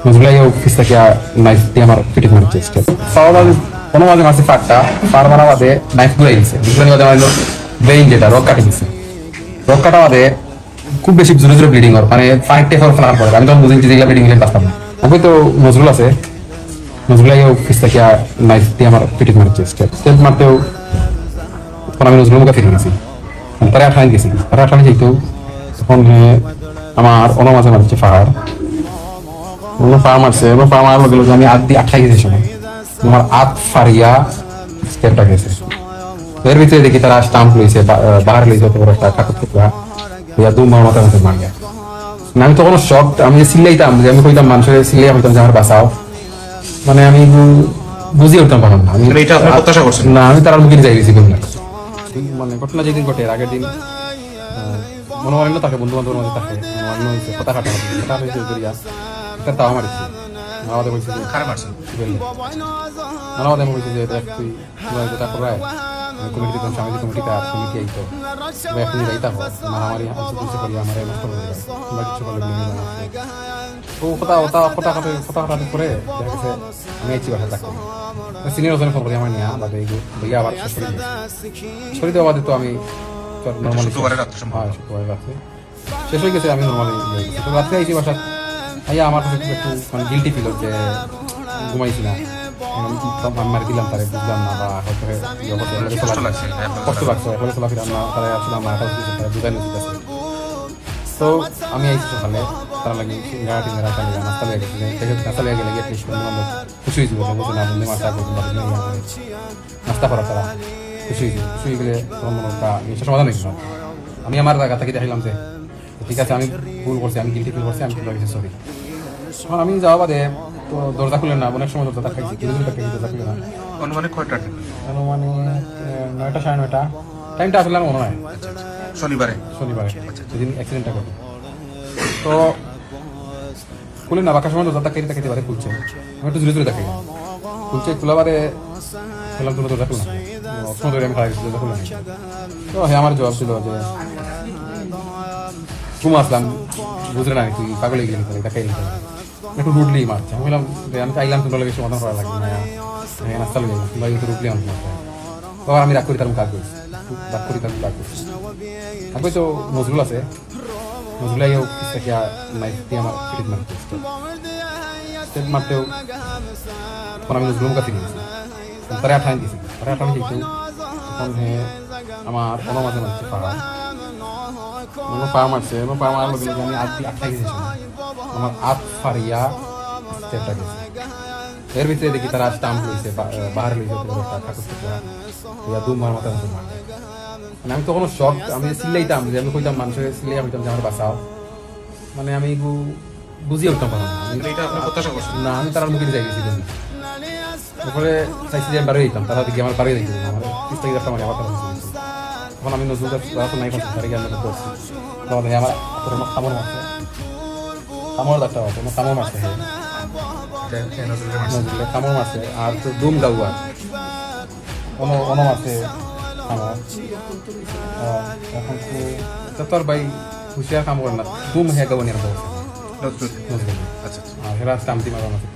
নজরুলাই office থেকে knife দিয়ে আমার পিঠে মারি চেষ্টা পাওয়া কোনো মাঝে মাসে ফাটটা পার মারা বাদে নাইফ ঘুরে গেছে দুজনের মাঝে আমার ব্রেইন যেটা রক কাটে গেছে রক কাটা বাদে খুব বেশি জোরে জোরে ব্লিডিং হয় মানে ফাইট টেক হওয়ার ফলার পরে আমি তখন বুঝেছি যেগুলো ব্লিডিং হলে পারতাম না ওকে তো নজরুল আছে নজরুলাই অফিস থেকে নাইফ দিয়ে আমার পিঠে মারি চেষ্টা স্টেপ মারতেও তখন আমি নজরুল মুখে ফিরে গেছি তারা আঠানে গেছি তারা আঠানে যেত তখন আমার মাঝে মারছে পাহাড় ফার্ম আছে ফার্ম আর গেল আমি আট দিয়ে আটটাই গেছি সময় তোমার আট ফারিয়া স্টেপটা গেছে এর ভিতরে দেখি তারা স্টাম্প লইছে বাহার লইছে অত বড় একটা ঠাকুর টুকরা ইয়া দু মাথার মধ্যে মারিয়া আমি তখন শক আমি সিলাইতাম যে আমি কইতাম মানুষের সিলাই হইতাম যে আমার বাঁচাও মানে আমি বুঝিয়ে উঠতাম পারলাম না আমি এটা প্রত্যাশা করছি না আমি তার মুখে যাই গেছি মানে ঘটনা যেদিন ঘটে আগের দিন মনোমালিন্য থাকে বন্ধু বান্ধবের মধ্যে থাকে মনোমালিন্য হয়েছে কথা কাটা হয়েছে করিয়া একটা তাও মারিছে আমাদের বলছে যে খারাপ মারছে আমাদের বলছে যে তুই যেটা করায় কমিটি দিতাম সামাজিক কমিটিতে আর কমিটি আইতো এখনই যাইতাম মারামারি আনছে কিছু করি আমার নষ্ট করে দেয় কিংবা কিছু করলে তো ফোটা করে দেখা গেছে আমি আইছি বাসা থাকতাম সিনিয়র ওজনে ফোন করি আমার নিয়ে বাদে ভাইয়া আবার সরি দেওয়া বাদে তো আমি নর্মালি শুক্রবার রাত্রে শেষ হয়ে গেছে আমি নর্মালি রাত্রে আইছি বাসা ভাইয়া আমার কাছে একটু মানে গিল্টি ফিল হচ্ছে ঘুমাইছি না আমি মারি দিলাম তারা বুঝলাম না বা হয়তো কষ্ট লাগছে হলে চলাফেরা আমরা তারা আসলে আমার তারা বুঝাই নিতে পারছে তো আমি আইছি সকালে তারা লাগে গাড়ি নাস্তা লেগে গেছে নাস্তা লেগে গেলে টেস্ট করলাম আমরা খুশি হয়েছিল বলছে না বন্ধু মাস্টার নাস্তা করা তারা খুশি হয়ে গেলে তখন মনে একটা জিনিসটা সমাধান হয়েছিল আমি আমার জায়গা থেকে দেখলাম যে ঠিক আছে আমি ভুল করছি আমি গিল্টি ফিল করছি আমি ভুল হয়েছি সরি তখন আমি যাওয়া বাদে তো দরজা খুলে না অনেক সময় দরজা খাইছি দরজা খুলে না অনুমানিক কয়টা মানে 9টা 9:30 টাইমটা আসলে আমার মনে হয় শনিবারে যেদিন অ্যাক্সিডেন্টটা ঘটে তো খুলে না বাকি সময় দরজা খাইতে বাদে খুলছে আমি একটু জোরে দেখাই খুলছে খোলা বাদে খেলাম তুলে দরজা খুলে না অপশন ধরে আমি খাই দরজা খুলে তো হ্যাঁ আমার জবাব ছিল যে ঘুম আসলাম বুঝলে না তুই পাগলে গেলি দেখাই একটু রুডলি মারছে আমি বললাম আমি চাইলাম তোমরা লাগে সমাধান করা লাগবে না নাস্তা লেগে তোমরা কিন্তু রুডলি আমার তখন আমি রাগ করি তার কাজ করছি আগে তো নজরুল আছে নজরুলাই অফিস থেকে নাইফ দিয়ে আমার পিঠে মারতে স্টেপ মারতেও তখন আমি নজরুল মুখে ফিরে গেছি তারা আঠানে দিয়েছি তারা আঠানে যেত তখন আমার মাঝে মারছে পাহাড় ফার্ম আছে ফার্ম আর লগে আমি আটটা গেছি আমার আট ফারিয়া স্টেপটা গেছে এর ভিতরে দেখি তারা স্টাম্প লইছে বাহার লইছে ঠাকুর টুকরা ইয়া দু মাথার মধ্যে মারে মানে আমি তখন শক আমি সিলাইতাম যে আমি কইতাম মানুষের সিলাই হইতাম যে আমার বাঁচাও মানে আমি বুঝিয়ে উঠতাম পারলাম না আমি তার মুখে যাই গেছি তারপরে চাইছি যে আমি বাড়ি যেতাম তারা দিকে আমার বাড়ি যাইতে আমার পিস্তাগি রাস্তা মানে আবার তখন আমি নজরুল রাস্তা নাই করছি তারা গিয়ে আমি করছি তখন আমার কামড় মারছে কামড় ডাক্তার আছে আমার কামড় মারছে কামড় মারছে আর তো দুম গাউয়া আছে আমার এখন তো তোর ভাই হুশিয়ার কাম করে না দুম হে গাওয়া নিয়ে আর হেরা স্টাম্পটি মারা আছে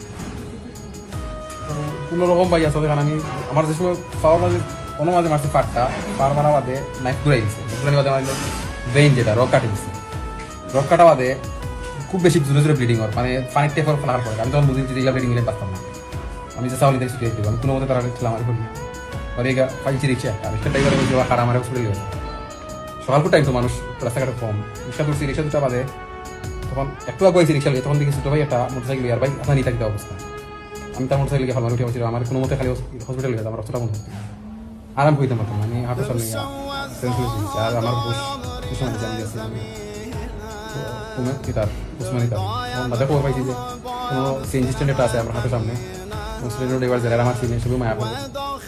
কোনো রকম ভাই আসলে কারণ আমি আমার যে সময় পাওয়ার মাঝে মাঝে মারছে পার মারা বাদে নাইফ ঘুরাই দিচ্ছে বাদে আমার ব্রেইন যেটা রক কাটে দিচ্ছে রক কাটা বাদে খুব বেশি জোরে জোরে ব্লিডিং হয় মানে পানির টেপর ফেলার পরে আমি তখন বুঝেছি যে ব্লিডিং হলে পারতাম না আমি যে চাউলি থেকে ছুটিয়ে দেবো আমি কোনো মতে তারা ছিলাম আমার করি আর এই পাইছি রিক্সা রিক্সা ড্রাইভারে বলছি খাড়া আমার ছুটে গেছে সকালপুর টাইম তো মানুষ রাস্তাঘাটে কম রিক্সা ধরছি রিক্সা দুটা বাদে তখন একটু আগে রিক্সা লিয়ে তখন দেখি ছোটো ভাই একটা মোটরসাইকেল আর ভাই আপনার নিয়ে থাকতে অবস্থা আমি তার মোটরসাইকেল হলমান উঠে বলছিল আমার কোনো মতে খালি হসপিটাল গেছে আমার রাস্তাটা বন্ধ আরাম করিতাম পারতাম আমি হাঁটার সামনে আর আমার বস সময় জানি গেছে আমি তার উসমানি তার মাঝে খবর পাইছি যে কোনো সিএনজি স্ট্যান্ড একটা আছে আমার হাতের সামনে মুসলিম এবার যারা আমার চিনে সবই মায়া করে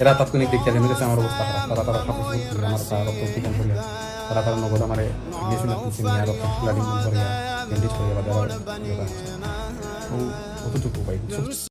এরা তাৎক্ষণিক দেখতে জেনে গেছে আমার অবস্থা খারাপ তারা আমার রক্ত টিকান করে তারা নগদ আমার গেছিল রক্ত ব্লাডিং করে ব্যান্ডেজ করে বা অতটুকু পাই